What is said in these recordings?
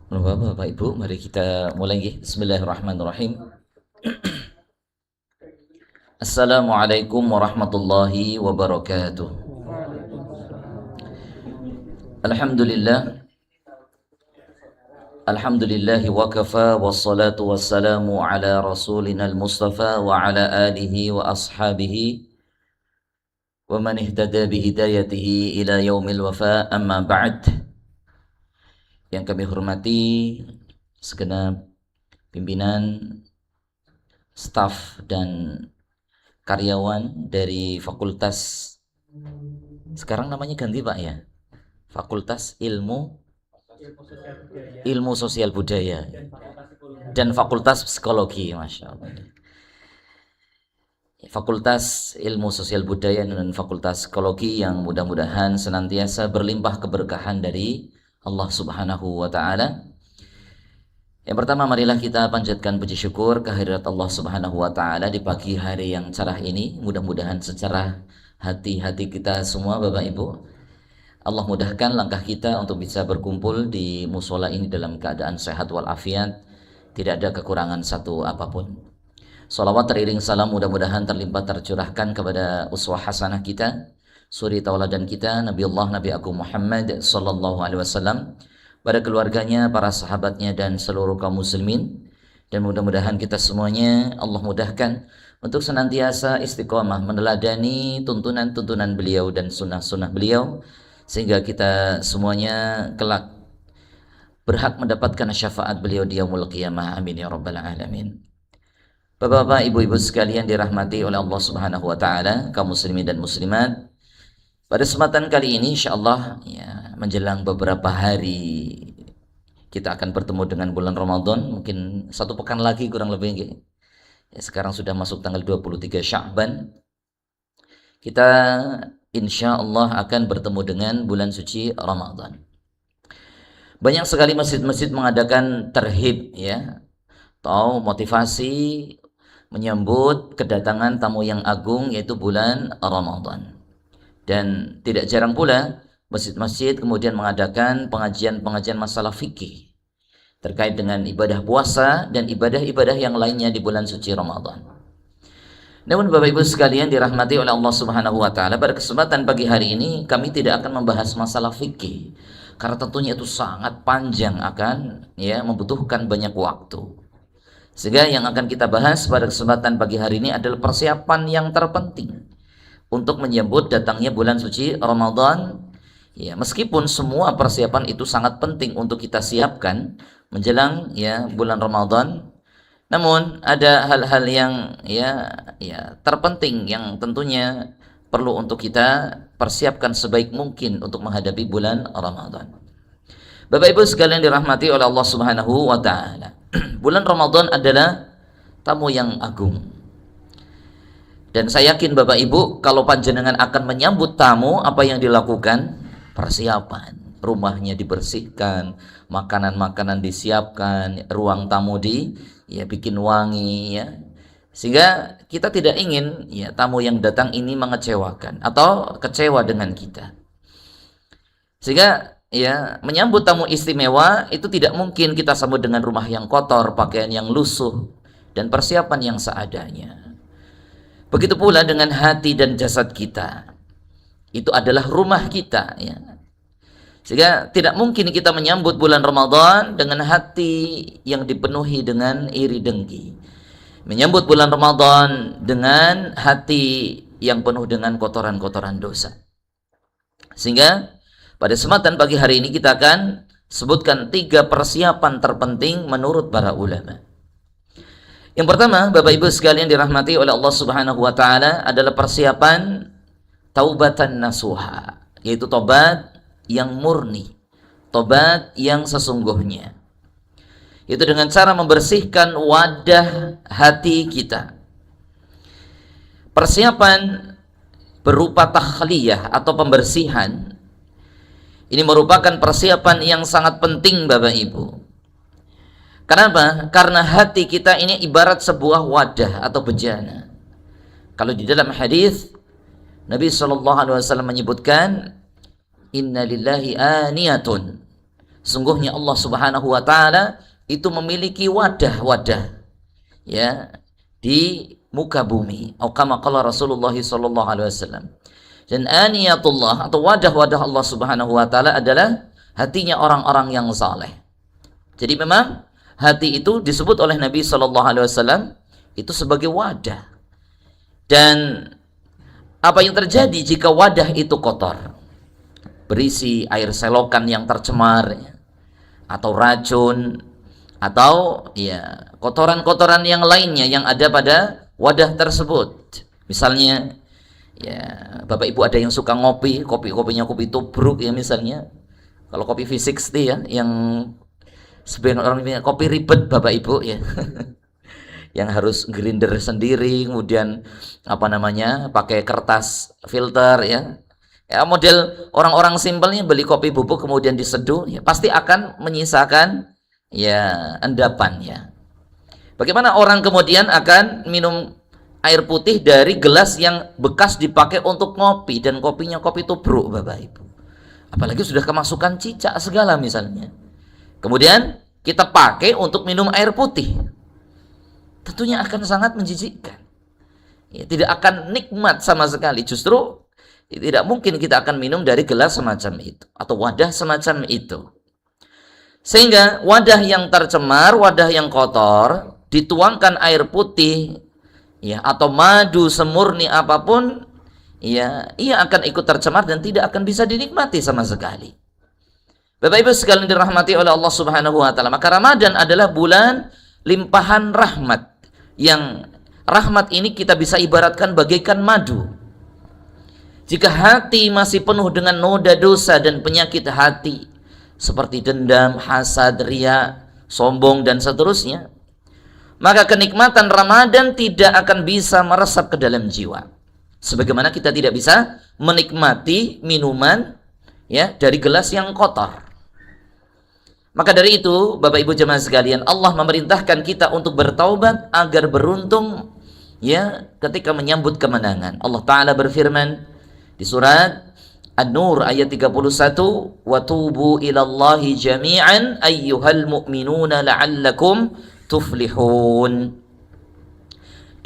Bapak Ibu, mari kita mulai. Bismillahirrahmanirrahim. Assalamualaikum warahmatullahi wabarakatuh. Alhamdulillah. Alhamdulillahi wa kafa wassalatu wassalamu ala rasulina al-mustafa wa ala alihi wa ashabihi wa man ihtada bihidayatihi ila yaumil wafa, amma ba'd. Yang kami hormati segenap pimpinan, staf dan karyawan dari fakultas, sekarang namanya ganti Pak ya, Fakultas Ilmu Sosial Budaya dan Fakultas Psikologi, Masya Allah. Fakultas Ilmu Sosial Budaya dan Fakultas Psikologi yang mudah-mudahan senantiasa berlimpah keberkahan dari Allah Subhanahu wa Ta'ala. Yang pertama, marilah kita panjatkan puji syukur kehadirat Allah Subhanahu wa Ta'ala di pagi hari yang cerah ini. Mudah-mudahan secara hati-hati kita semua, Bapak Ibu, Allah mudahkan langkah kita untuk bisa berkumpul di musola ini dalam keadaan sehat walafiat, tidak ada kekurangan satu apapun. Salawat teriring salam mudah-mudahan terlimpah tercurahkan kepada uswah hasanah kita, suri tauladan kita, Nabi Agung Muhammad sallallahu alaihi wasallam, pada keluarganya, para sahabatnya dan seluruh kaum muslimin. Dan mudah-mudahan kita semuanya Allah mudahkan untuk senantiasa istiqomah meneladani tuntunan-tuntunan beliau dan sunnah-sunnah beliau, sehingga kita semuanya kelak berhak mendapatkan syafaat beliau di yaumul qiyamah. Amin ya rabbal alamin. Bapak-bapak, ibu-ibu sekalian dirahmati oleh Allah Subhanahu wa Ta'ala, kaum muslimin dan muslimat, pada kesempatan kali ini insyaallah ya, menjelang beberapa hari kita akan bertemu dengan bulan Ramadan, mungkin satu pekan lagi kurang lebih ya, sekarang sudah masuk tanggal 23 Sya'ban. Kita insyaallah akan bertemu dengan bulan suci Ramadan. Banyak sekali masjid-masjid mengadakan terhib ya, atau motivasi menyambut kedatangan tamu yang agung, yaitu bulan Ramadan. Dan tidak jarang pula masjid-masjid kemudian mengadakan pengajian-pengajian masalah fikih terkait dengan ibadah puasa dan ibadah-ibadah yang lainnya di bulan suci Ramadan. Namun Bapak Ibu sekalian dirahmati oleh Allah Subhanahu wa Ta'ala, pada kesempatan pagi hari ini kami tidak akan membahas masalah fikih, karena tentunya itu sangat panjang, akan ya membutuhkan banyak waktu. Sehingga yang akan kita bahas pada kesempatan pagi hari ini adalah persiapan yang terpenting untuk menyambut datangnya bulan suci Ramadan. Ya, meskipun semua persiapan itu sangat penting untuk kita siapkan menjelang ya bulan Ramadan, namun ada hal-hal yang terpenting yang tentunya perlu untuk kita persiapkan sebaik mungkin untuk menghadapi bulan Ramadan. Bapak Ibu sekalian dirahmati oleh Allah Subhanahu wa Ta'ala, bulan Ramadan adalah tamu yang agung. Dan saya yakin Bapak Ibu, kalau panjenengan akan menyambut tamu, apa yang dilakukan? Persiapan. Rumahnya dibersihkan, makanan-makanan disiapkan, ruang tamu bikin wangi ya. Sehingga kita tidak ingin ya tamu yang datang ini mengecewakan atau kecewa dengan kita. Sehingga ya menyambut tamu istimewa itu tidak mungkin kita sambut dengan rumah yang kotor, pakaian yang lusuh, dan persiapan yang seadanya. Begitu pula dengan hati dan jasad kita, itu adalah rumah kita ya. Sehingga tidak mungkin kita menyambut bulan Ramadan dengan hati yang dipenuhi dengan iri dengki, menyambut bulan Ramadan dengan hati yang penuh dengan kotoran-kotoran dosa. Sehingga pada kesempatan pagi hari ini kita akan sebutkan 3 persiapan terpenting menurut para ulama. Yang pertama, Bapak Ibu sekalian dirahmati oleh Allah Subhanahu wa Ta'ala, adalah persiapan taubatan nasuha, yaitu tobat yang murni, tobat yang sesungguhnya. Itu dengan cara membersihkan wadah hati kita. Persiapan berupa takhliyah atau pembersihan ini merupakan persiapan yang sangat penting Bapak Ibu. Kenapa? Karena hati kita ini ibarat sebuah wadah atau bejana. Kalau di dalam hadis Nabi SAW menyebutkan, Inna lillahi aniyatun, Sungguhnya Allah Subhanahu wa taala itu memiliki wadah-wadah ya di muka bumi. Atau kama qala Rasulullah sallallahu alaihi wasallam. Dan aniyatullah atau wadah-wadah Allah Subhanahu wa taala adalah hatinya orang-orang yang saleh. Jadi memang hati itu disebut oleh Nabi sallallahu alaihi wasallam itu sebagai wadah. Dan apa yang terjadi jika wadah itu kotor? Berisi air selokan yang tercemar atau racun atau ya kotoran-kotoran yang lainnya yang ada pada wadah tersebut. Misalnya ya Bapak Ibu ada yang suka ngopi, kopinya kopi tubruk ya misalnya. Kalau kopi V60 ya yang sebagian orang ini kopi ribet Bapak Ibu ya. Yang harus grinder sendiri, kemudian pakai kertas filter ya. Ya model orang-orang simpelnya beli kopi bubuk kemudian diseduh ya pasti akan menyisakan ya endapan ya. Bagaimana orang kemudian akan minum air putih dari gelas yang bekas dipakai untuk ngopi dan kopinya kopi tubruk Bapak Ibu. Apalagi sudah kemasukan cicak segala misalnya. Kemudian kita pakai untuk minum air putih. Tentunya akan sangat menjijikkan. Ya, tidak akan nikmat sama sekali. Justru tidak mungkin kita akan minum dari gelas semacam itu atau wadah semacam itu. Sehingga wadah yang tercemar, wadah yang kotor, dituangkan air putih ya atau madu semurni apapun, ya ia akan ikut tercemar dan tidak akan bisa dinikmati sama sekali. Bapak Ibu sekalian dirahmati oleh Allah Subhanahu wa taala, maka Ramadan adalah bulan limpahan rahmat. Yang rahmat ini kita bisa ibaratkan bagaikan madu. Jika hati masih penuh dengan noda dosa dan penyakit hati seperti dendam, hasad, riya, sombong dan seterusnya, maka kenikmatan Ramadan tidak akan bisa meresap ke dalam jiwa. Sebagaimana kita tidak bisa menikmati minuman ya dari gelas yang kotor. Maka dari itu, Bapak Ibu jemaah sekalian, Allah memerintahkan kita untuk bertaubat agar beruntung ya ketika menyambut kemenangan. Allah Ta'ala berfirman di surat An-Nur ayat 31, "Wa tubu ilallahi jami'an ayyuhal mu'minuna la'allakum tuflihun."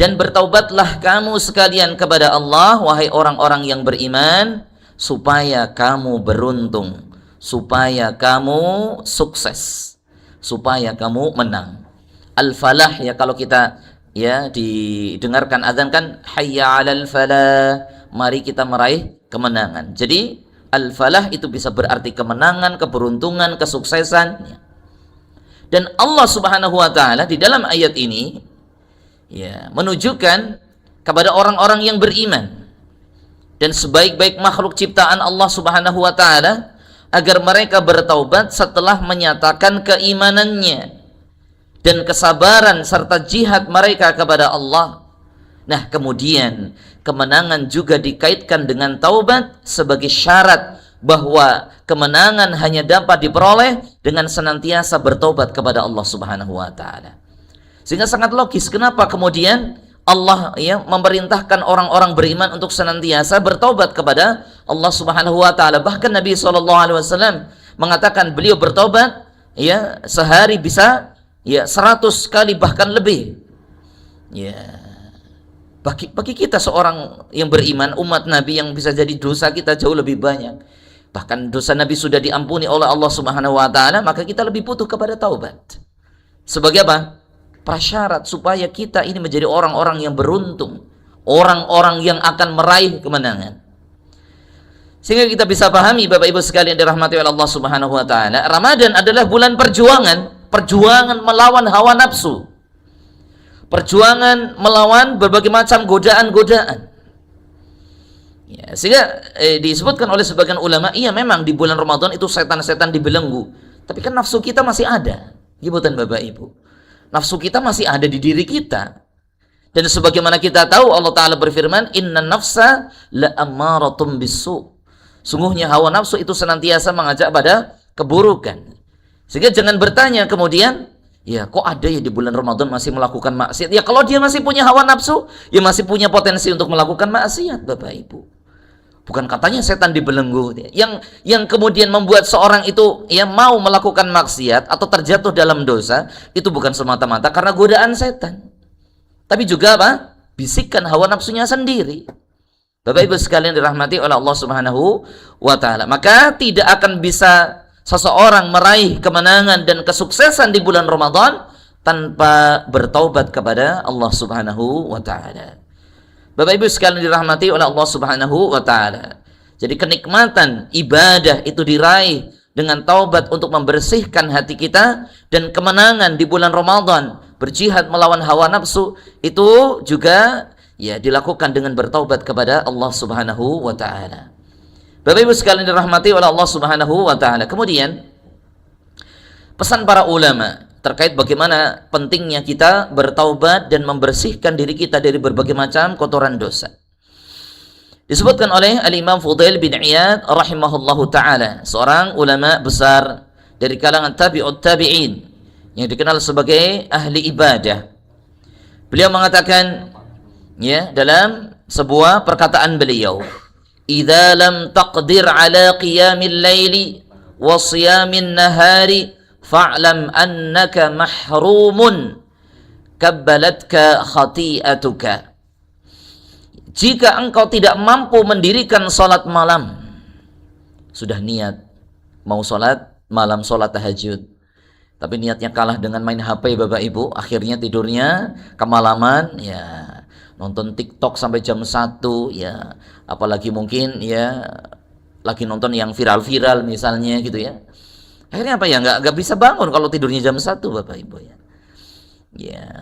Dan bertaubatlah kamu sekalian kepada Allah, wahai orang-orang yang beriman, supaya kamu beruntung, supaya kamu sukses, supaya kamu menang. Al-falah ya kalau kita ya didengarkan azan kan hayya 'alal falah, mari kita meraih kemenangan. Jadi al-falah itu bisa berarti kemenangan, keberuntungan, kesuksesan. Dan Allah Subhanahu wa taala di dalam ayat ini ya menunjukkan kepada orang-orang yang beriman dan sebaik-baik makhluk ciptaan Allah Subhanahu wa taala agar mereka bertaubat setelah menyatakan keimanannya dan kesabaran serta jihad mereka kepada Allah. Nah, kemudian kemenangan juga dikaitkan dengan taubat sebagai syarat bahwa kemenangan hanya dapat diperoleh dengan senantiasa bertaubat kepada Allah Subhanahu wa taala. Sehingga sangat logis kenapa kemudian Allah ya memerintahkan orang-orang beriman untuk senantiasa bertaubat kepada Allah Subhanahu wa taala. Bahkan Nabi SAW mengatakan beliau bertaubat ya sehari bisa ya 100 kali bahkan lebih. Ya. Bagi kita seorang yang beriman, umat Nabi yang bisa jadi dosa kita jauh lebih banyak. Bahkan dosa Nabi sudah diampuni oleh Allah Subhanahu wa taala, maka kita lebih butuh kepada taubat. Sebagai apa? Prasyarat supaya kita ini menjadi orang-orang yang beruntung, orang-orang yang akan meraih kemenangan. Sehingga kita bisa pahami Bapak Ibu sekalian dirahmati oleh Allah Subhanahu wa taala, Ramadan adalah bulan perjuangan, perjuangan melawan hawa nafsu. Perjuangan melawan berbagai macam godaan-godaan. Ya, sehingga disebutkan oleh sebagian ulama, iya memang di bulan Ramadan itu setan-setan dibelenggu. Tapi kan nafsu kita masih ada. Gibutan Bapak Ibu. Nafsu kita masih ada di diri kita. Dan sebagaimana kita tahu Allah Ta'ala berfirman, "Inna nafsa la'ammaratum bisu." Sungguhnya hawa nafsu itu senantiasa mengajak pada keburukan. Sehingga jangan bertanya kemudian, ya kok ada ya di bulan Ramadan masih melakukan maksiat? Ya kalau dia masih punya hawa nafsu, ya masih punya potensi untuk melakukan maksiat Bapak Ibu. Bukan katanya setan dibelenggu. Yang kemudian membuat seorang itu mau melakukan maksiat atau terjatuh dalam dosa, itu bukan semata-mata karena godaan setan. Tapi juga apa? Bisikan hawa nafsunya sendiri. Bapak Ibu sekalian dirahmati oleh Allah Subhanahu wa taala. Maka tidak akan bisa seseorang meraih kemenangan dan kesuksesan di bulan Ramadan tanpa bertaubat kepada Allah Subhanahu wa taala. Bapak Ibu sekalian dirahmati oleh Allah Subhanahu wa taala. Jadi kenikmatan ibadah itu diraih dengan taubat untuk membersihkan hati kita, dan kemenangan di bulan Ramadan berjihad melawan hawa nafsu itu juga dilakukan dengan bertaubat kepada Allah Subhanahu wa taala. Bapak Ibu sekalian dirahmati oleh Allah Subhanahu wa taala. Kemudian pesan para ulama terkait bagaimana pentingnya kita bertaubat dan membersihkan diri kita dari berbagai macam kotoran dosa. Disebutkan oleh Al-Imam Fudail bin Iyad rahimahullahu ta'ala, seorang ulama besar dari kalangan tabi'ut tabi'in yang dikenal sebagai ahli ibadah. Beliau mengatakan dalam sebuah perkataan beliau, "Idza lam taqdir ala qiyamil laili wa siyamin nahari fa'lam annaka mahrumun kabbalatka khati'atuka." Jika engkau tidak mampu mendirikan salat malam, sudah niat mau salat malam, salat tahajud, tapi niatnya kalah dengan main HP Bapak Ibu, akhirnya tidurnya kemalaman, nonton TikTok sampai jam 1, apalagi mungkin lagi nonton yang viral-viral misalnya gitu ya. Akhirnya apa nggak bisa bangun kalau tidurnya jam 1 Bapak Ibu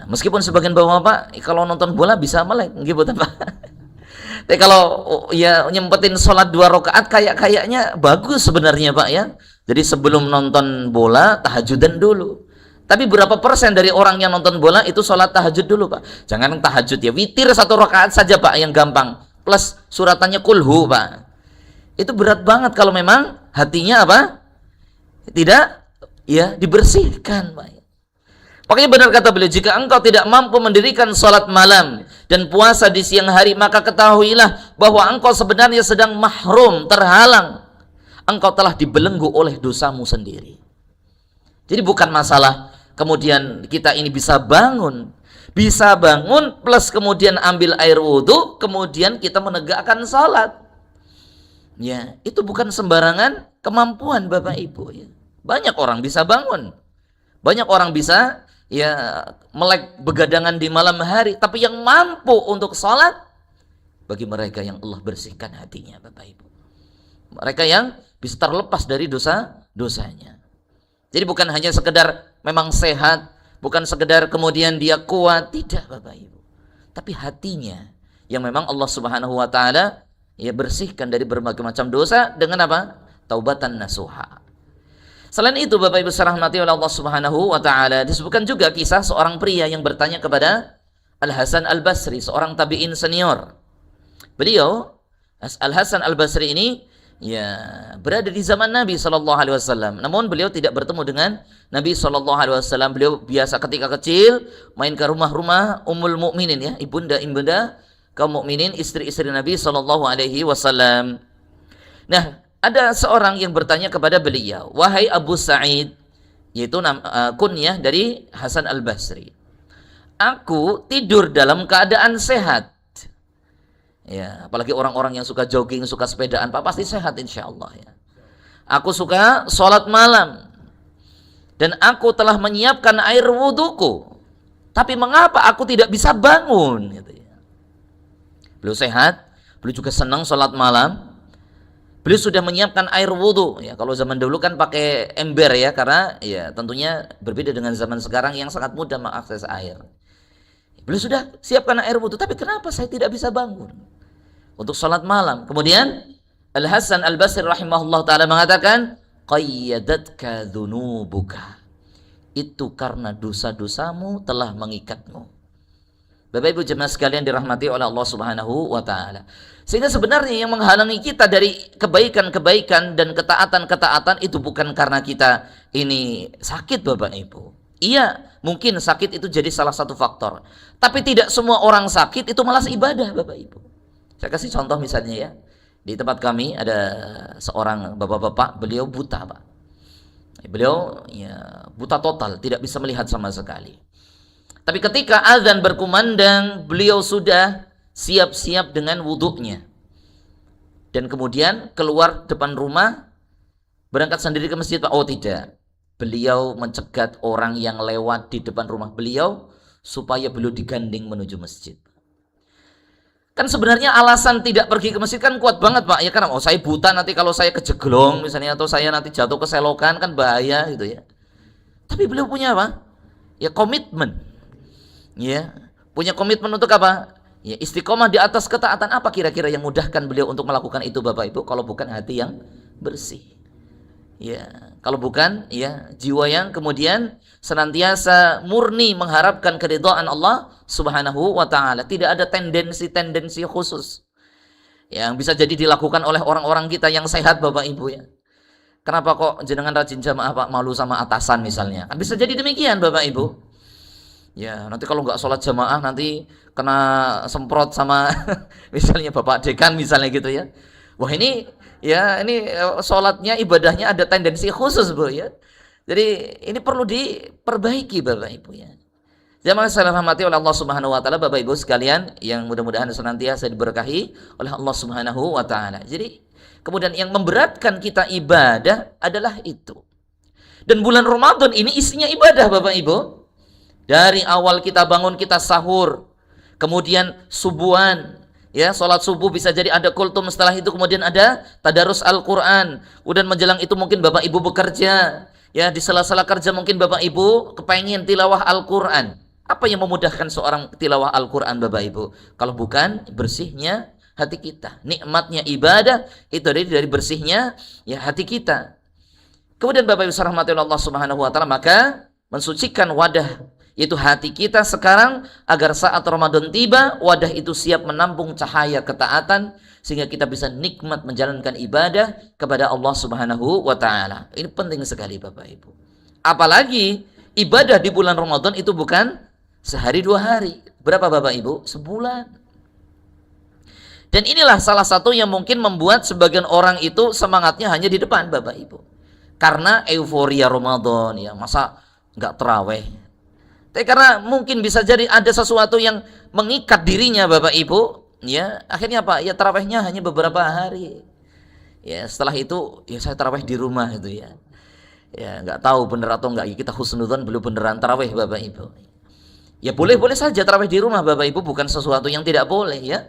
meskipun sebagian bapak-bapak kalau nonton bola bisa melek gitu Pak. Tapi kalau nyempetin sholat 2 rakaat kayaknya bagus sebenarnya Pak Jadi sebelum nonton bola tahajudan dulu. Tapi berapa persen dari orang yang nonton bola itu sholat tahajud dulu Pak? Jangan tahajud witir 1 rakaat saja Pak yang gampang. Plus suratannya kulhu Pak. Itu berat banget kalau memang hatinya apa? Tidak dibersihkan Pak. Makanya benar kata beliau, jika engkau tidak mampu mendirikan salat malam dan puasa di siang hari, maka ketahuilah bahwa engkau sebenarnya sedang mahrum, terhalang. Engkau telah dibelenggu oleh dosamu sendiri. Jadi bukan masalah kemudian kita ini bisa bangun plus kemudian ambil air wudhu, kemudian kita menegakkan salat. Itu bukan sembarangan kemampuan Bapak Ibu Banyak orang bisa bangun, banyak orang bisa melek begadangan di malam hari, tapi yang mampu untuk sholat bagi mereka yang Allah bersihkan hatinya Bapak Ibu, mereka yang bisa terlepas dari dosa-dosanya. Jadi bukan hanya sekedar memang sehat, bukan sekedar kemudian dia kuat, tidak Bapak Ibu, tapi hatinya yang memang Allah Subhanahu wa taala bersihkan dari berbagai macam dosa dengan apa? Taubatan nasuha. Selain itu Bapak Ibu rahmati oleh Allah Subhanahu wa taala, disebutkan juga kisah seorang pria yang bertanya kepada Al-Hasan Al-Basri, seorang tabi'in senior. Beliau Al-Hasan Al-Basri ini berada di zaman Nabi SAW. Namun beliau tidak bertemu dengan Nabi SAW. Beliau biasa ketika kecil main ke rumah-rumah Ummul Mukminin ibunda kaum mukminin, istri-istri Nabi SAW. Nah, ada seorang yang bertanya kepada beliau, "Wahai Abu Sa'id," yaitu kunyah dari Hasan Al-Basri, "aku tidur dalam keadaan sehat." Apalagi orang-orang yang suka jogging, suka sepedaan, Pak, pasti sehat insyaallah "Aku suka sholat malam dan aku telah menyiapkan air wudhuku, tapi mengapa aku tidak bisa bangun?" Beliau sehat, beliau juga senang sholat malam. Beliau sudah menyiapkan air wudhu. Kalau zaman dulu kan pakai ember karena tentunya berbeda dengan zaman sekarang yang sangat mudah mengakses air. Beliau sudah siapkan air wudhu, tapi kenapa saya tidak bisa bangun untuk sholat malam? Kemudian Al-Hasan Al-Basri rahimahullah ta'ala mengatakan, "Qayyadatka dhunubuka." Itu karena dosa-dosamu telah mengikatmu. Bapak Ibu jemaah sekalian dirahmati oleh Allah Subhanahu wa taala. Sehingga sebenarnya yang menghalangi kita dari kebaikan-kebaikan dan ketaatan-ketaatan itu bukan karena kita ini sakit Bapak Ibu. Iya, mungkin sakit itu jadi salah satu faktor. Tapi tidak semua orang sakit itu malas ibadah Bapak Ibu. Saya kasih contoh misalnya Di tempat kami ada seorang bapak-bapak, beliau buta, Pak. Beliau ya buta total, tidak bisa melihat sama sekali. Tapi ketika azan berkumandang, beliau sudah siap-siap dengan wudhunya. Dan kemudian keluar depan rumah, berangkat sendiri ke masjid, Pak. Oh tidak, beliau mencegat orang yang lewat di depan rumah beliau supaya beliau digandeng menuju masjid. Kan sebenarnya alasan tidak pergi ke masjid kan kuat banget, Pak. Ya kan, oh saya buta, nanti kalau saya kejeglong misalnya, atau saya nanti jatuh ke selokan kan bahaya gitu ya. Tapi beliau punya apa? Ya komitmen. Ya, punya komitmen untuk apa? Ya istiqomah di atas ketaatan. Apa kira-kira yang mudahkan beliau untuk melakukan itu, Bapak Ibu? Kalau bukan hati yang bersih. Ya, kalau bukan ya jiwa yang kemudian senantiasa murni mengharapkan keridhaan Allah Subhanahu wa taala. Tidak ada tendensi-tendensi khusus yang bisa jadi dilakukan oleh orang-orang kita yang sehat, Bapak Ibu ya. Kenapa kok jenengan rajin jamaah, Pak, malu sama atasan misalnya? Kan bisa jadi demikian, Bapak Ibu. Ya, nanti kalau nggak sholat jamaah nanti kena semprot sama misalnya Bapak Dekan misalnya gitu ya. Wah ini ya ini sholatnya, ibadahnya ada tendensi khusus, Bu ya. Jadi ini perlu diperbaiki, Bapak Ibu ya. Jamaah saya rahmati oleh Allah Subhanahu wa taala, Bapak Ibu sekalian yang mudah-mudahan senantiasa diberkahi oleh Allah Subhanahu wa taala. Jadi kemudian yang memberatkan kita ibadah adalah itu. Dan bulan Ramadan ini isinya ibadah, Bapak Ibu. Dari awal kita bangun, kita sahur, kemudian subuhan, ya sholat subuh, bisa jadi ada kultum, setelah itu kemudian ada tadarus Al-Quran, kemudian menjelang itu mungkin Bapak Ibu bekerja, ya di sela-sela kerja mungkin Bapak Ibu kepengen tilawah Al-Quran. Apa yang memudahkan seorang tilawah Al-Quran, Bapak Ibu? Kalau bukan bersihnya hati kita. Nikmatnya ibadah itu dari bersihnya ya hati kita. Kemudian Bapak Ibu rahmati Allah Subhanahu wa taala, maka mensucikan wadah yaitu hati kita sekarang, agar saat Ramadan tiba, wadah itu siap menampung cahaya ketaatan, sehingga kita bisa nikmat menjalankan ibadah kepada Allah Subhanahu wa taala. Ini penting sekali, Bapak Ibu. Apalagi ibadah di bulan Ramadan itu bukan sehari dua hari. Berapa, Bapak Ibu? Sebulan. Dan inilah salah satu yang mungkin membuat sebagian orang itu semangatnya hanya di depan, Bapak Ibu. Karena euforia Ramadan, ya masa nggak terawih. Tapi karena mungkin bisa jadi ada sesuatu yang mengikat dirinya, Bapak Ibu, ya akhirnya apa? Ya tarawihnya hanya beberapa hari. Ya setelah itu ya saya tarawih di rumah itu ya. Ya nggak tahu bener atau enggak, kita husnudzon belum beneran tarawih, Bapak Ibu. Ya boleh-boleh saja tarawih di rumah, Bapak Ibu, bukan sesuatu yang tidak boleh ya.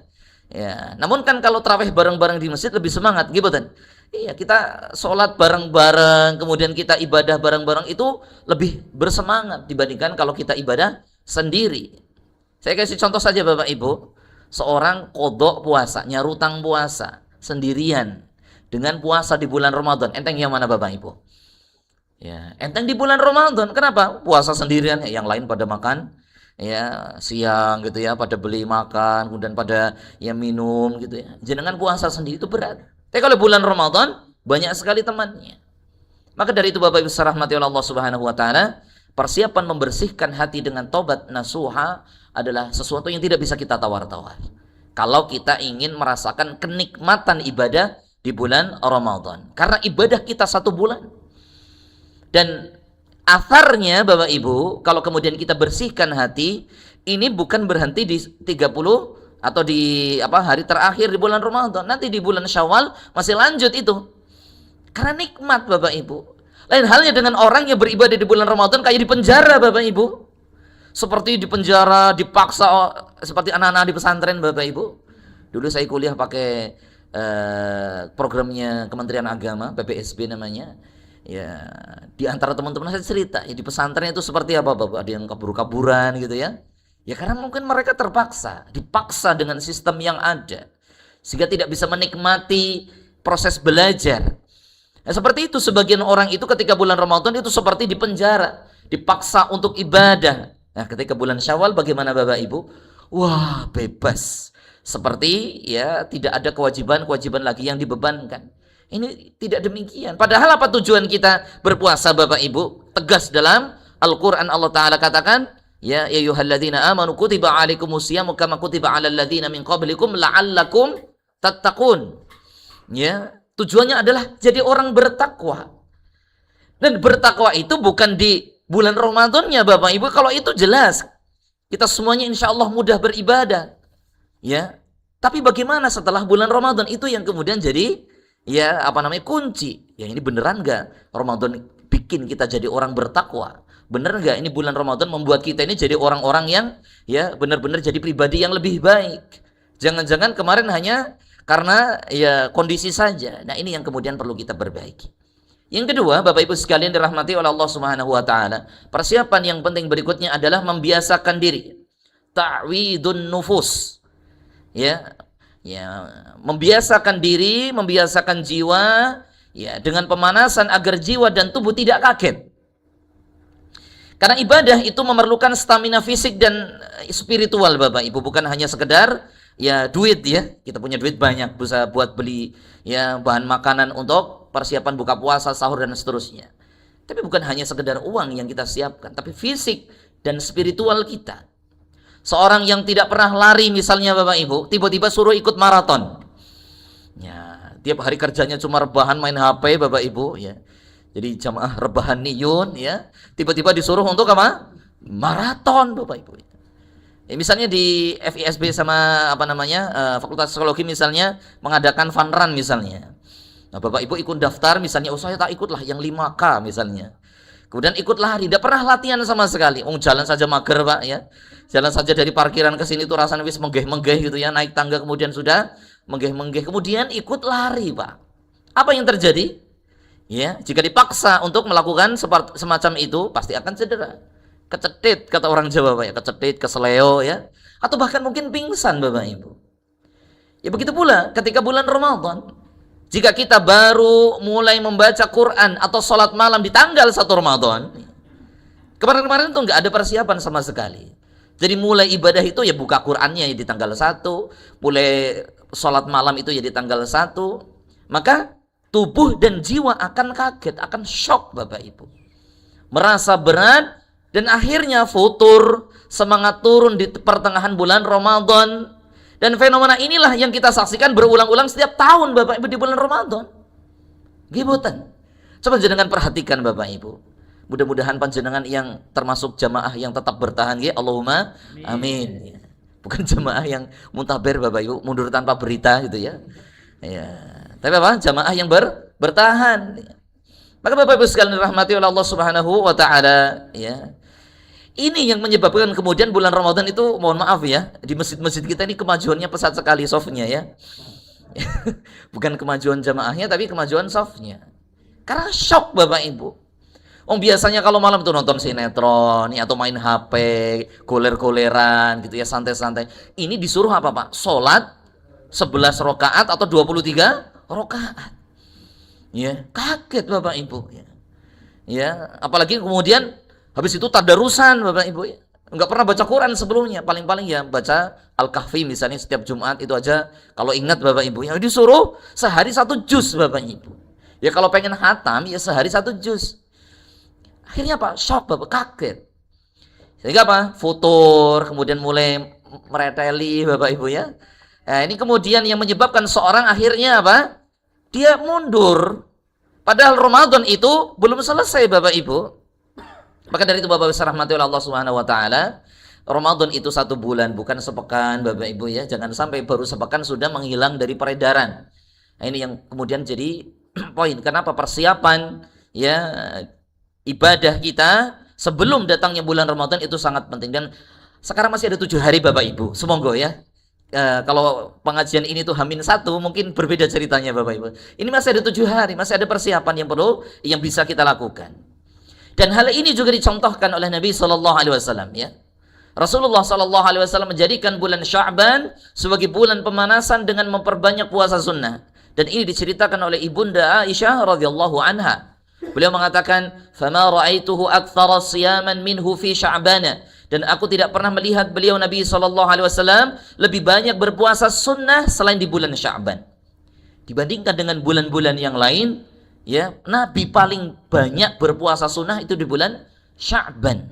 Ya, namun kan kalau tarawih bareng-bareng di masjid lebih semangat, gitu kan? Iya, kita sholat bareng-bareng, kemudian kita ibadah bareng-bareng itu lebih bersemangat dibandingkan kalau kita ibadah sendiri. Saya kasih contoh saja, Bapak Ibu. Seorang kodok puasa, nyarutang puasa sendirian dengan puasa di bulan Ramadan. Enteng yang mana, Bapak Ibu? Ya, enteng di bulan Ramadan. Kenapa? Puasa sendirian, yang lain pada makan ya siang gitu ya, pada beli makan, kemudian pada ya minum gitu ya. Jenengan puasa sendiri itu berat. Tapi kalau bulan Ramadan banyak sekali temannya. Maka dari itu Bapak Ibu rahmati Allah Subhanahu wa taala, persiapan membersihkan hati dengan tobat nasuha adalah sesuatu yang tidak bisa kita tawar-tawar. Kalau kita ingin merasakan kenikmatan ibadah di bulan Ramadan. Karena ibadah kita 1 bulan. Dan atharnya Bapak Ibu, kalau kemudian kita bersihkan hati, ini bukan berhenti di 30 atau di hari terakhir di bulan Ramadan. Nanti di bulan Syawal masih lanjut itu. Karena nikmat, Bapak Ibu. Lain halnya dengan orang yang beribadah di bulan Ramadan kayak di penjara, Bapak Ibu. Seperti di penjara, dipaksa seperti anak-anak di pesantren, Bapak Ibu. Dulu saya kuliah pakai programnya Kementerian Agama, PPSB namanya. Ya, di antara teman-teman saya cerita, ya di pesantren itu seperti apa, Bapak? Ada yang kabur-kaburan gitu ya. Ya karena mungkin mereka terpaksa, dipaksa dengan sistem yang ada, sehingga tidak bisa menikmati proses belajar. Nah, seperti itu sebagian orang itu ketika bulan Ramadan itu seperti di penjara, dipaksa untuk ibadah. Nah, ketika bulan Syawal bagaimana, Bapak Ibu? Wah, bebas. Seperti ya tidak ada kewajiban-kewajiban lagi yang dibebankan. Ini tidak demikian. Padahal apa tujuan kita berpuasa, Bapak Ibu? Tegas dalam Al-Quran Allah Ta'ala katakan, ya ayyuhalladzina amanu kutiba alaikumus syiyamu kama kutiba alal ladzina min qablikum la'allakum tattaqun. Ya, tujuannya adalah jadi orang bertakwa. Dan bertakwa itu bukan di bulan Ramadannya Bapak Ibu. Kalau itu jelas kita semuanya insya Allah mudah beribadah. Ya. Tapi bagaimana setelah bulan Ramadan, itu yang kemudian jadi kunci. Ya, ini beneran nggak Ramadan bikin kita jadi orang bertakwa? Bener nggak ini bulan Ramadan membuat kita ini jadi orang-orang yang benar-benar jadi pribadi yang lebih baik? Jangan-jangan kemarin hanya karena kondisi saja. Nah, ini yang kemudian perlu kita perbaiki. Yang kedua, Bapak Ibu sekalian dirahmati oleh Allah Subhanahu wa taala, persiapan yang penting berikutnya adalah membiasakan diri. Ta'widun nufus. Membiasakan diri, membiasakan jiwa dengan pemanasan agar jiwa dan tubuh tidak kaget. Karena ibadah itu memerlukan stamina fisik dan spiritual Bapak Ibu, bukan hanya sekedar duit kita punya duit banyak bisa buat beli bahan makanan untuk persiapan buka puasa, sahur dan seterusnya. Tapi bukan hanya sekedar uang yang kita siapkan, tapi fisik dan spiritual kita. Seorang yang tidak pernah lari misalnya Bapak Ibu, tiba-tiba suruh ikut maraton. Tiap hari kerjanya cuma rebahan main HP Bapak Ibu Jadi jamaah rebahan niyun tiba-tiba disuruh untuk apa? Maraton Bapak Ibu. Misalnya di FISB sama Fakultas Psikologi misalnya mengadakan fun run misalnya. Nah, Bapak Ibu ikut daftar misalnya, saya tak ikutlah yang 5K misalnya. Kemudian ikut lari, tidak pernah latihan sama sekali. Jalan saja mager Pak Jalan saja dari parkiran ke sini tuh rasanya wis menggeh-menggeh gitu naik tangga kemudian sudah menggeh-menggeh, kemudian ikut lari Pak. Apa yang terjadi? Jika dipaksa untuk melakukan semacam itu pasti akan cedera. Kecetit kata orang Jawa Pak kecetit, keseleo atau bahkan mungkin pingsan Bapak Ibu. Begitu pula ketika bulan Ramadan. Jika kita baru mulai membaca Quran atau sholat malam di tanggal 1 Ramadan, kemarin-kemarin itu nggak ada persiapan sama sekali. Jadi mulai ibadah itu buka Qurannya di tanggal 1, mulai sholat malam itu di tanggal 1, maka tubuh dan jiwa akan kaget, akan shock Bapak Ibu. Merasa berat dan akhirnya futur, semangat turun di pertengahan bulan Ramadan. Dan fenomena inilah yang kita saksikan berulang-ulang setiap tahun Bapak Ibu di bulan Ramadan. Gibotan. Coba jenengan perhatikan Bapak Ibu. Mudah-mudahan panjenengan yang termasuk jamaah yang tetap bertahan Allahumma amin. Bukan jamaah yang muntaber Bapak Ibu, mundur tanpa berita gitu Tapi jamaah yang bertahan. Maka Bapak Ibu sekalian dirahmati oleh Allah Subhanahu wa taala Ini yang menyebabkan kemudian bulan Ramadan itu, mohon maaf di masjid-masjid kita ini kemajuannya pesat sekali softnya Bukan kemajuan jamaahnya tapi kemajuan softnya. Karena shock Bapak Ibu. Biasanya kalau malam itu nonton sinetron atau main HP, goler-goleran gitu santai-santai. Ini disuruh apa Pak? Sholat 11 rakaat atau 23 rakaat. Kaget Bapak Ibu. Apalagi kemudian habis itu tadarusan Bapak Ibu enggak pernah baca Quran sebelumnya, paling-paling baca Al-Kahfi misalnya setiap Jumat itu aja kalau ingat Bapak Ibu disuruh sehari 1 juz Bapak Ibu. Kalau pengen khatam sehari 1 juz. Akhirnya Pak shock Bapak, kaget. Sehingga futur, kemudian mulai mereteli Bapak Ibu Nah, ini kemudian yang menyebabkan seorang akhirnya dia mundur. Padahal Ramadan itu belum selesai Bapak Ibu. Maka dari itu Bapak Ibu rahmati oleh Allah Subhanahu wa taala, Ramadan itu 1 bulan, bukan sepekan Bapak Ibu Jangan sampai baru sepekan sudah menghilang dari peredaran. Nah, ini yang kemudian jadi poin kenapa persiapan ibadah kita sebelum datangnya bulan Ramadan itu sangat penting. Dan sekarang masih ada 7 hari Bapak Ibu. Semoga kalau pengajian ini tuh H-1 mungkin berbeda ceritanya Bapak Ibu. Ini masih ada 7 hari, masih ada persiapan yang bisa kita lakukan. Dan hal ini juga dicontohkan oleh Nabi sallallahu alaihi wasallam Rasulullah sallallahu alaihi wasallam menjadikan bulan Sya'ban sebagai bulan pemanasan dengan memperbanyak puasa sunnah. Dan ini diceritakan oleh Ibunda Aisyah radhiyallahu anha. Beliau mengatakan, "Fama ra'aituhu aktsara siyaman minhu fi Sya'ban." Dan aku tidak pernah melihat beliau Nabi sallallahu alaihi wasallam lebih banyak berpuasa sunnah selain di bulan Sya'ban. Dibandingkan dengan bulan-bulan yang lain, Nabi paling banyak berpuasa sunnah itu di bulan Sya'ban.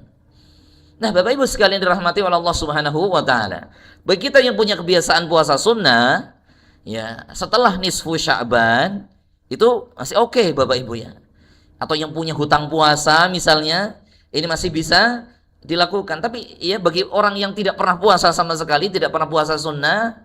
Nah, Bapak Ibu sekalian dirahmati oleh Allah Subhanahu wa taala. Bagi kita yang punya kebiasaan puasa sunnah, Ya, setelah nisfu Sya'ban itu masih oke Bapak Ibu ya. Atau yang punya hutang puasa misalnya, ini masih bisa dilakukan. Tapi ya bagi orang yang tidak pernah puasa sama sekali, tidak pernah puasa sunnah,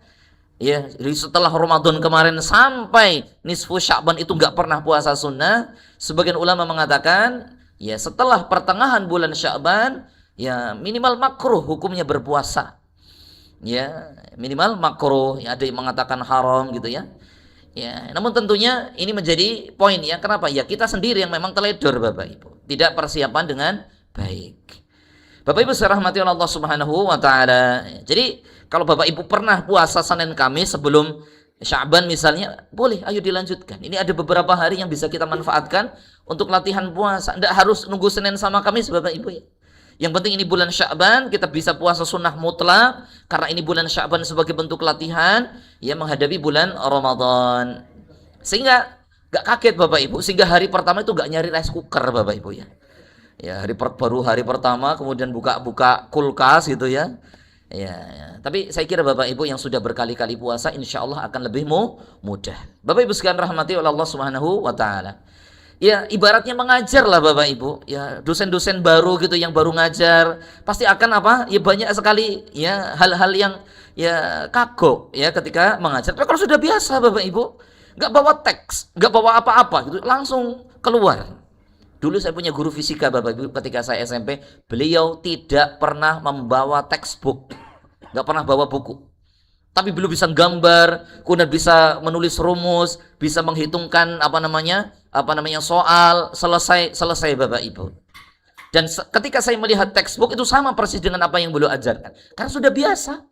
ya, jadi setelah Ramadan kemarin sampai nisfu Sya'ban itu nggak pernah puasa sunnah, sebagian ulama mengatakan, ya setelah pertengahan bulan Sya'ban, ya minimal makruh hukumnya berpuasa. Ya, minimal makruh, ya, ada yang mengatakan haram gitu ya. Ya, namun tentunya ini menjadi poin ya. Kenapa? Ya kita sendiri yang memang teledor Bapak Ibu. Tidak persiapan dengan baik. Bapak Ibu dirahmati oleh Allah Subhanahu wa taala. Jadi kalau Bapak Ibu pernah puasa Senin Kamis sebelum Sya'ban misalnya, boleh ayo dilanjutkan. Ini ada beberapa hari yang bisa kita manfaatkan untuk latihan puasa. Tidak harus nunggu Senin sama Kamis Bapak Ibu ya. Yang penting ini bulan Sya'ban kita bisa puasa sunnah mutlak karena ini bulan Sya'ban sebagai bentuk latihan ya menghadapi bulan Ramadan. Sehingga gak kaget Bapak Ibu, sehingga hari pertama itu gak nyari rice cooker Bapak Ibu ya. Ya baru hari pertama kemudian buka kulkas gitu ya. Ya. Tapi saya kira Bapak Ibu yang sudah berkali-kali puasa insya Allah akan lebih mudah. Bapak Ibu sekalian rahmati oleh Allah Subhanahu wa taala. Ya ibaratnya mengajar lah Bapak Ibu. Ya dosen-dosen baru gitu yang baru ngajar pasti akan apa? Ya banyak sekali ya hal-hal yang ya kagok ya ketika mengajar. Tapi kalau sudah biasa Bapak Ibu, nggak bawa teks, nggak bawa apa-apa gitu, langsung keluar. Dulu saya punya guru fisika Bapak Ibu ketika saya SMP, beliau tidak pernah membawa textbook, nggak pernah bawa buku. Tapi beliau bisa gambar, kemudian bisa menulis rumus, bisa menghitungkan apa namanya soal, selesai Bapak Ibu. Dan ketika saya melihat textbook itu sama persis dengan apa yang beliau ajarkan, karena sudah biasa.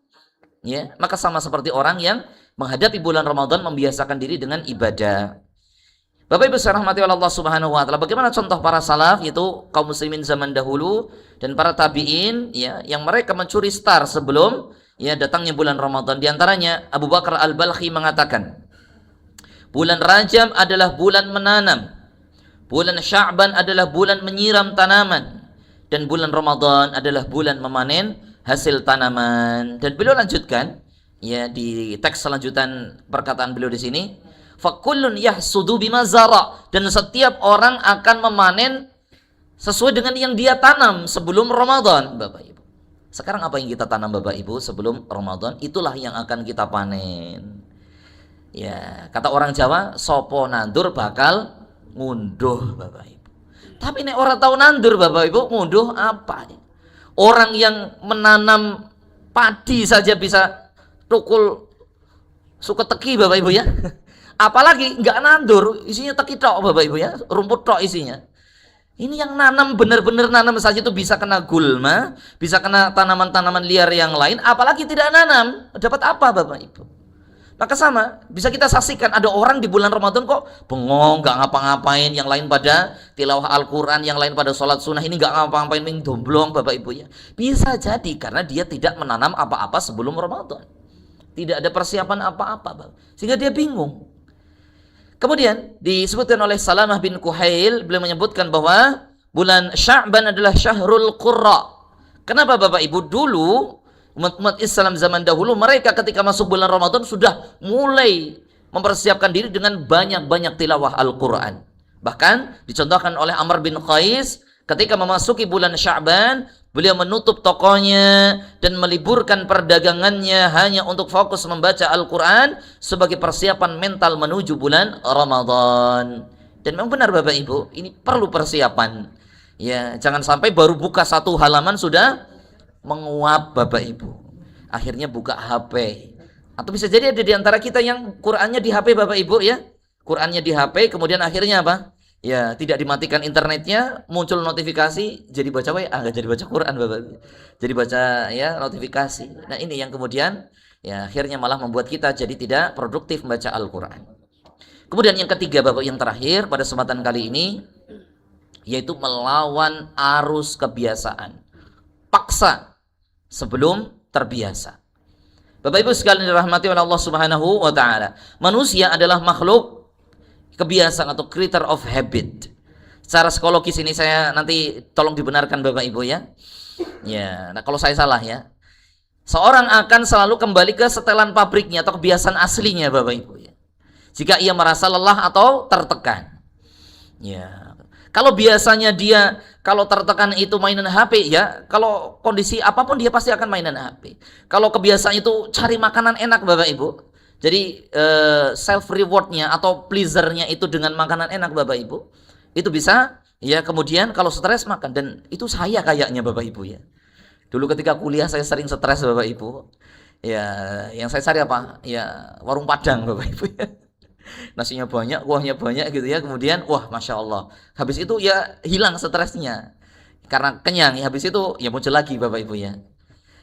Ya, maka sama seperti orang yang menghadapi bulan Ramadan membiasakan diri dengan ibadah. Bapak Ibu dirahmati oleh Allah Subhanahu wa taala, bagaimana contoh para salaf yaitu kaum muslimin zaman dahulu dan para tabi'in ya yang mereka mencuri star sebelum ya datangnya bulan Ramadan. Di antaranya Abu Bakar Al-Balkhi mengatakan, bulan Rajab adalah bulan menanam, bulan Sya'ban adalah bulan menyiram tanaman, dan bulan Ramadan adalah bulan memanen hasil tanaman. Dan beliau lanjutkan ya di teks selanjutan perkataan beliau di sini, fakullun yahsudu bima zara, dan setiap orang akan memanen sesuai dengan yang dia tanam sebelum Ramadan Bapak Ibu. Sekarang apa yang kita tanam Bapak Ibu sebelum Ramadan, itulah yang akan kita panen. Ya, kata orang Jawa, sopo nandur bakal ngunduh Bapak Ibu. Tapi nek orang tahu nandur Bapak Ibu, ngunduh apa? Orang yang menanam padi saja bisa tukul suka teki Bapak Ibu ya. Apalagi nggak nandur, isinya teki tok Bapak Ibu ya, rumput tok isinya. Ini yang nanam benar-benar nanam saja itu bisa kena gulma, bisa kena tanaman-tanaman liar yang lain, apalagi tidak nanam, dapat apa Bapak Ibu? Maka sama, bisa kita saksikan ada orang di bulan Ramadan kok bengong, nggak ngapa-ngapain, yang lain pada tilawah Al-Quran, yang lain pada sholat sunnah, ini nggak ngapa-ngapain, domblong Bapak Ibu ya. Bisa jadi karena dia tidak menanam apa-apa sebelum Ramadan, tidak ada persiapan apa-apa, sehingga dia bingung. Kemudian disebutkan oleh Salamah bin Kuhail, beliau menyebutkan bahwa bulan Sya'ban adalah syahrul qurra. Kenapa Bapak Ibu? Dulu umat Islam zaman dahulu mereka ketika masuk bulan Ramadan sudah mulai mempersiapkan diri dengan banyak-banyak tilawah Al-Quran. Bahkan dicontohkan oleh Amr bin Qais ketika memasuki bulan Sya'ban, beliau menutup tokonya dan meliburkan perdagangannya hanya untuk fokus membaca Al-Quran sebagai persiapan mental menuju bulan Ramadan. Dan memang benar Bapak Ibu, ini perlu persiapan. Ya, jangan sampai baru buka satu halaman sudah menguap Bapak Ibu. Akhirnya buka HP. Atau bisa jadi ada di antara kita yang Qurannya di HP Bapak Ibu ya. Qurannya di HP kemudian akhirnya apa? Ya, tidak dimatikan internetnya, muncul notifikasi, jadi baca WA, nggak jadi baca Quran Bapak. Jadi baca ya notifikasi. Nah, ini yang kemudian ya akhirnya malah membuat kita jadi tidak produktif membaca Al-Quran. Kemudian yang ketiga Bapak, yang terakhir pada kesempatan kali ini, yaitu melawan arus kebiasaan. Paksa sebelum terbiasa. Bapak Ibu sekalian dirahmati oleh Allah Subhanahu wa taala. Manusia adalah makhluk kebiasaan atau creature of habit. Secara psikologis ini saya nanti tolong dibenarkan Bapak Ibu ya. Ya, nah kalau saya salah ya. Seorang akan selalu kembali ke setelan pabriknya atau kebiasaan aslinya, Bapak Ibu ya. Jika ia merasa lelah atau tertekan. Ya. Kalau biasanya dia kalau tertekan itu mainan HP ya, kalau kondisi apapun dia pasti akan mainan HP. Kalau kebiasaan itu cari makanan enak, Bapak Ibu. Jadi self rewardnya atau pleasernya itu dengan makanan enak, Bapak Ibu. Itu bisa ya, kemudian kalau stres makan, dan itu saya kayaknya, Bapak Ibu ya. Dulu ketika kuliah saya sering stres, Bapak Ibu. Ya, yang saya cari apa? Ya, warung Padang, Bapak Ibu ya. Nasinya banyak, kuahnya banyak gitu ya. Kemudian wah, Masya Allah. Habis itu ya hilang stresnya. Karena kenyang, ya habis itu ya muncul lagi, Bapak Ibu ya.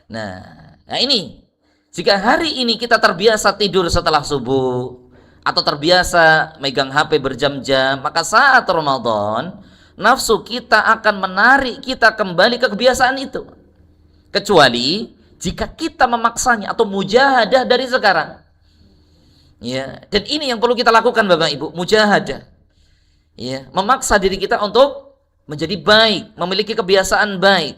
Nah ini, jika hari ini kita terbiasa tidur setelah subuh atau terbiasa megang HP berjam-jam, maka saat Ramadan nafsu kita akan menarik kita kembali ke kebiasaan itu. Kecuali jika kita memaksanya atau mujahadah dari sekarang. Ya, dan ini yang perlu kita lakukan, Bapak Ibu, mujahadah. Ya, memaksa diri kita untuk menjadi baik, memiliki kebiasaan baik.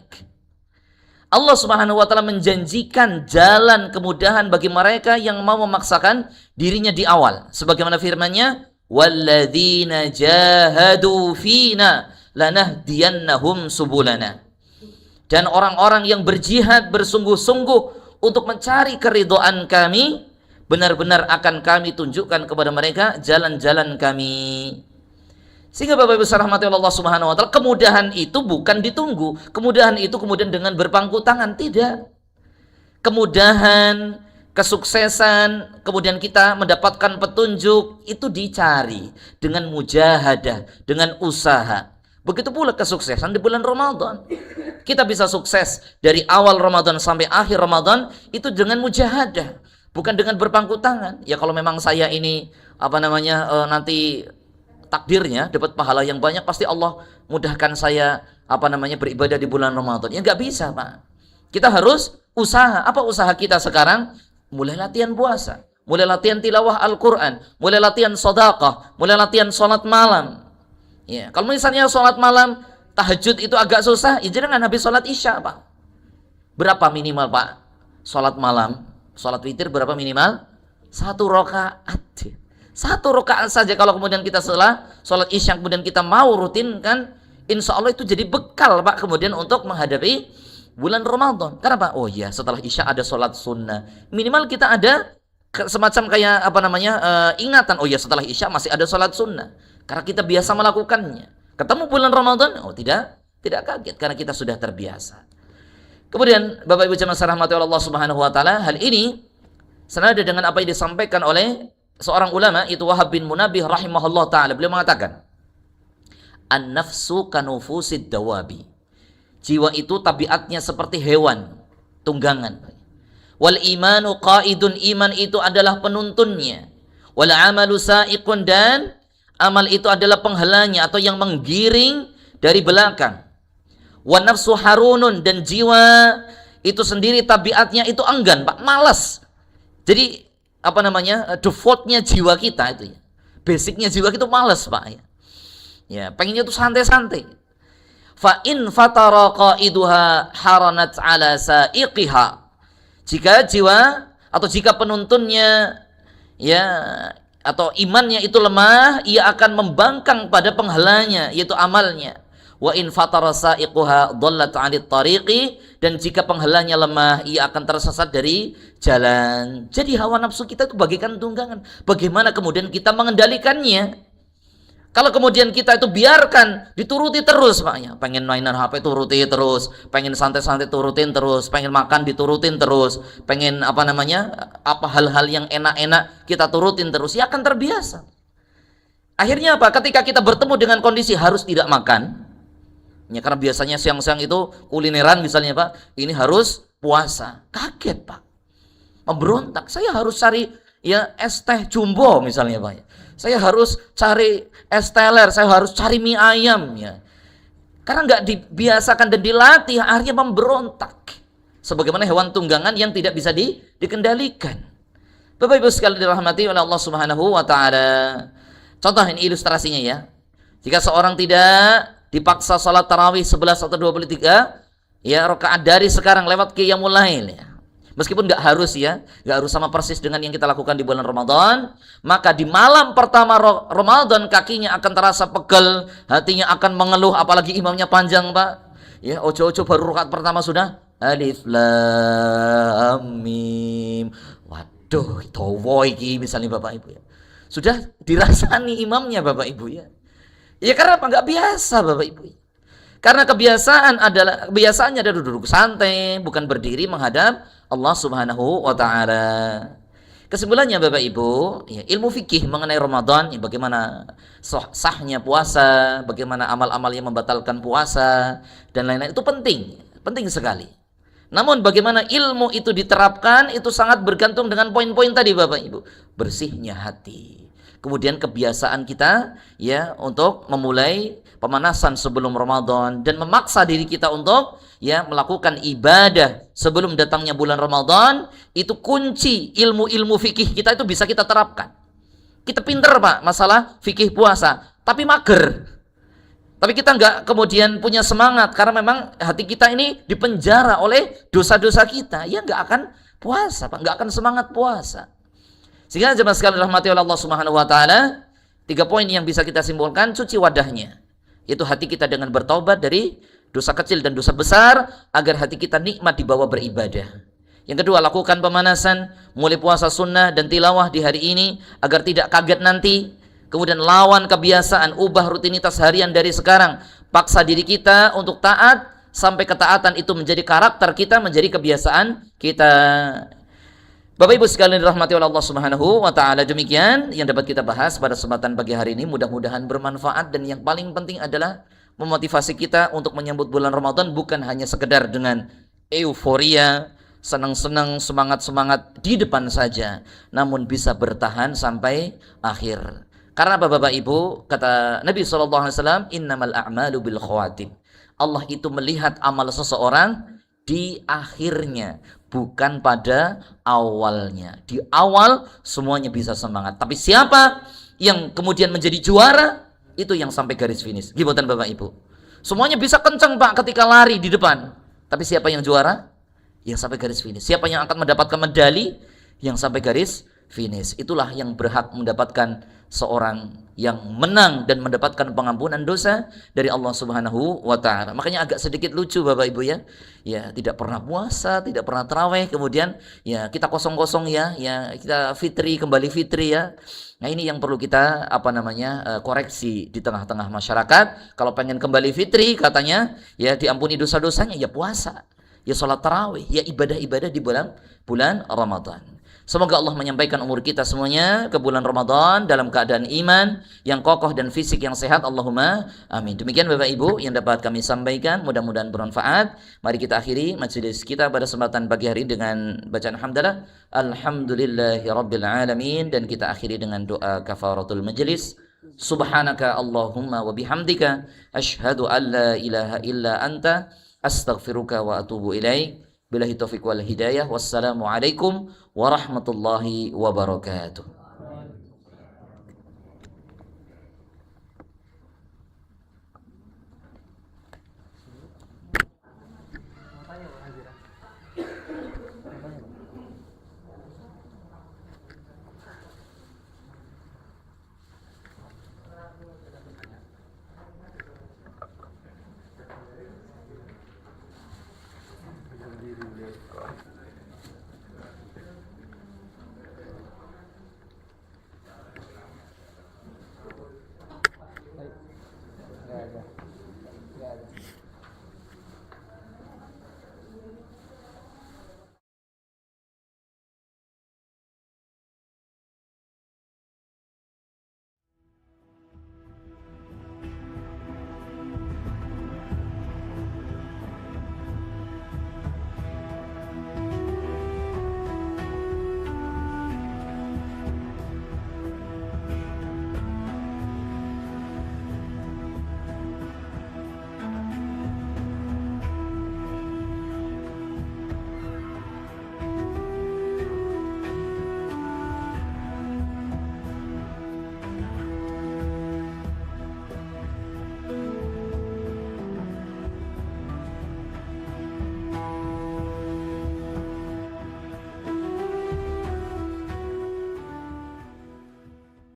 Allah Subhanahu wa taala menjanjikan jalan kemudahan bagi mereka yang mau memaksakan dirinya di awal. Sebagaimana firman-Nya, "Walladzina jahadu fina lanahdiyannahum subulana." Dan orang-orang yang berjihad bersungguh-sungguh untuk mencari keridhaan kami, benar-benar akan kami tunjukkan kepada mereka jalan-jalan kami. Sehingga Bapak Ibu rahmati Allah Subhanahu wa taala, kemudahan itu bukan ditunggu. Kemudahan itu kemudian dengan berpangku tangan, tidak. Kemudahan, kesuksesan, kemudian kita mendapatkan petunjuk itu dicari dengan mujahadah, dengan usaha. Begitu pula kesuksesan di bulan Ramadan. Kita bisa sukses dari awal Ramadan sampai akhir Ramadan itu dengan mujahadah, bukan dengan berpangku tangan. Ya kalau memang saya ini nanti takdirnya dapat pahala yang banyak, pasti Allah mudahkan saya beribadah di bulan Ramadan. Ya nggak bisa, Pak. Kita harus usaha. Apa usaha kita sekarang? Mulai latihan puasa, mulai latihan tilawah Al-Quran, mulai latihan sedekah, mulai latihan sholat malam. Ya, kalau misalnya sholat malam, tahajud itu agak susah, ya jangan habis sholat isya, Pak. Berapa minimal, Pak? Sholat malam, sholat witir berapa minimal? 1 rakaat. 1 rakaat saja kalau kemudian kita setelah sholat isya kemudian kita mau rutinkan, insya Allah itu jadi bekal, Pak, kemudian untuk menghadapi bulan Ramadan. Kenapa? Oh iya, setelah isya ada sholat sunnah. Minimal kita ada semacam kayak ingatan. Oh iya, setelah isya masih ada sholat sunnah. Karena kita biasa melakukannya. Ketemu bulan Ramadan, oh tidak kaget karena kita sudah terbiasa. Kemudian Bapak Ibu jemaah rahmati Allah Subhanahu wa taala, hal ini senada dengan apa yang disampaikan oleh seorang ulama, itu Wahab bin Munabbih rahimahullah taala. Beliau mengatakan, "An-nafsu kanufusid dawabi." Jiwa itu tabiatnya seperti hewan tunggangan. Wal imanu qaidun, iman itu adalah penuntunnya. Wal amalu sa'iqun, dan amal itu adalah penghalanya atau yang menggiring dari belakang. Wan nafsu harunun, dan jiwa itu sendiri tabiatnya itu enggan, Pak, malas. Jadi defaultnya jiwa kita itu ya, basicnya jiwa kita malas, Pak ya, pengennya itu santai-santai. Fa in fatara qaiduha haranat ala sa'iqiha. Jika jiwa atau jika penuntunnya ya atau imannya itu lemah, ia akan membangkang pada penghalanya, yaitu amalnya. Wa in fatara sa'iquha dhallat 'anit tariqi, dan jika penghalanya lemah, ia akan tersesat dari jalan. Jadi hawa nafsu kita itu bagaikan tunggangan. Bagaimana kemudian kita mengendalikannya? Kalau kemudian kita itu biarkan dituruti terus, Pak ya, pengen mainan HP turuti terus, pengen santai-santai turutin terus, pengen makan diturutin terus, pengen hal-hal yang enak-enak kita turutin terus, ya akan terbiasa. Akhirnya apa? Ketika kita bertemu dengan kondisi harus tidak makan, ya karena biasanya siang-siang itu kulineran misalnya, Pak, ini harus puasa, kaget, Pak, memberontak. Saya harus cari ya es teh jumbo misalnya, Pak. Saya harus cari es teler, saya harus cari mie ayam ya. Karena nggak dibiasakan dan dilatih, akhirnya memberontak. Sebagaimana hewan tunggangan yang tidak bisa dikendalikan. Bapak Ibu sekalian dirahmati oleh Allah Subhanahu wa taala. Contoh ini ilustrasinya ya. Jika seorang tidak dipaksa salat tarawih 11 atau 23 ya rakaat dari sekarang lewat qiyamul lail ya. Meskipun nggak harus ya, nggak harus sama persis dengan yang kita lakukan di bulan Ramadan. Maka di malam pertama Ramadan kakinya akan terasa pegel, hatinya akan mengeluh, apalagi imamnya panjang Pak. Ya, ojo-ojo baru rakaat pertama sudah alif lam mim. Waduh, towo iki misalnya Bapak Ibu ya. Sudah dirasani imamnya Bapak Ibu ya. Ya karena apa? Nggak biasa Bapak Ibu. Karena kebiasaannya adalah duduk santai, bukan berdiri menghadap Allah Subhanahu wa taala. Kesimpulannya Bapak Ibu, ya, ilmu fikih mengenai Ramadan, ya, bagaimana sahnya puasa, bagaimana amal-amal yang membatalkan puasa dan lain-lain itu penting, penting sekali. Namun bagaimana ilmu itu diterapkan itu sangat bergantung dengan poin-poin tadi Bapak Ibu. Bersihnya hati. Kemudian kebiasaan kita ya untuk memulai pemanasan sebelum Ramadan dan memaksa diri kita untuk ya melakukan ibadah sebelum datangnya bulan Ramadan, itu kunci ilmu-ilmu fikih kita itu bisa kita terapkan. Kita pinter Pak masalah fikih puasa, tapi mager. Tapi kita nggak kemudian punya semangat karena memang hati kita ini dipenjara oleh dosa-dosa kita, ya nggak akan puasa Pak, nggak akan semangat puasa. Sehingga jemaah sekalian rahmati oleh Allah Subhanahu wa taala, 3 poin yang bisa kita simpulkan: cuci wadahnya. Itu hati kita dengan bertaubat dari dosa kecil dan dosa besar agar hati kita nikmat dibawa beribadah. Yang kedua, lakukan pemanasan, mulai puasa sunnah dan tilawah di hari ini agar tidak kaget nanti. Kemudian lawan kebiasaan, ubah rutinitas harian dari sekarang. Paksa diri kita untuk taat sampai ketaatan itu menjadi karakter kita, menjadi kebiasaan kita. Bapak Ibu sekalian dirahmati oleh Allah Subhanahu wa taala, demikian yang dapat kita bahas pada kesempatan pagi hari ini. Mudah-mudahan bermanfaat dan yang paling penting adalah memotivasi kita untuk menyambut bulan Ramadan bukan hanya sekedar dengan euforia, senang-senang, semangat-semangat di depan saja, namun bisa bertahan sampai akhir. Karena Bapak Ibu, kata Nabi SAW, innamal a'malu bil khawatim. Allah itu melihat amal seseorang di akhirnya, bukan pada awalnya. Di awal semuanya bisa semangat, tapi siapa yang kemudian menjadi juara, itu yang sampai garis finish. Gimana Bapak Ibu? Semuanya bisa kencang Pak ketika lari di depan, tapi siapa yang juara? Yang sampai garis finish. Siapa yang akan mendapatkan medali? Yang sampai garis finish. Itulah yang berhak mendapatkan seorang yang menang dan mendapatkan pengampunan dosa dari Allah Subhanahu wa taala. Makanya agak sedikit lucu Bapak Ibu ya. Ya, tidak pernah puasa, tidak pernah tarawih, kemudian ya kita kosong-kosong ya, kita fitri kembali fitri ya. Nah, ini yang perlu kita koreksi di tengah-tengah masyarakat. Kalau pengen kembali fitri katanya ya diampuni dosa-dosanya, ya puasa, ya sholat tarawih, ya ibadah-ibadah di bulan Ramadan. Semoga Allah menyampaikan umur kita semuanya ke bulan Ramadan dalam keadaan iman yang kokoh dan fisik yang sehat. Allahumma amin. Demikian Bapak Ibu yang dapat kami sampaikan, mudah-mudahan bermanfaat. Mari kita akhiri majelis kita pada kesempatan pagi hari dengan bacaan hamdalah alhamdulillahirabbil alamin, dan kita akhiri dengan doa kafaratul majelis. Subhanaka Allahumma wa bihamdika asyhadu an la ilaha illa anta astaghfiruka wa atubu ilaik. Billahi taufiq wal hidayah. Wassalamualaikum warahmatullahi wabarakatuh. Gak ada.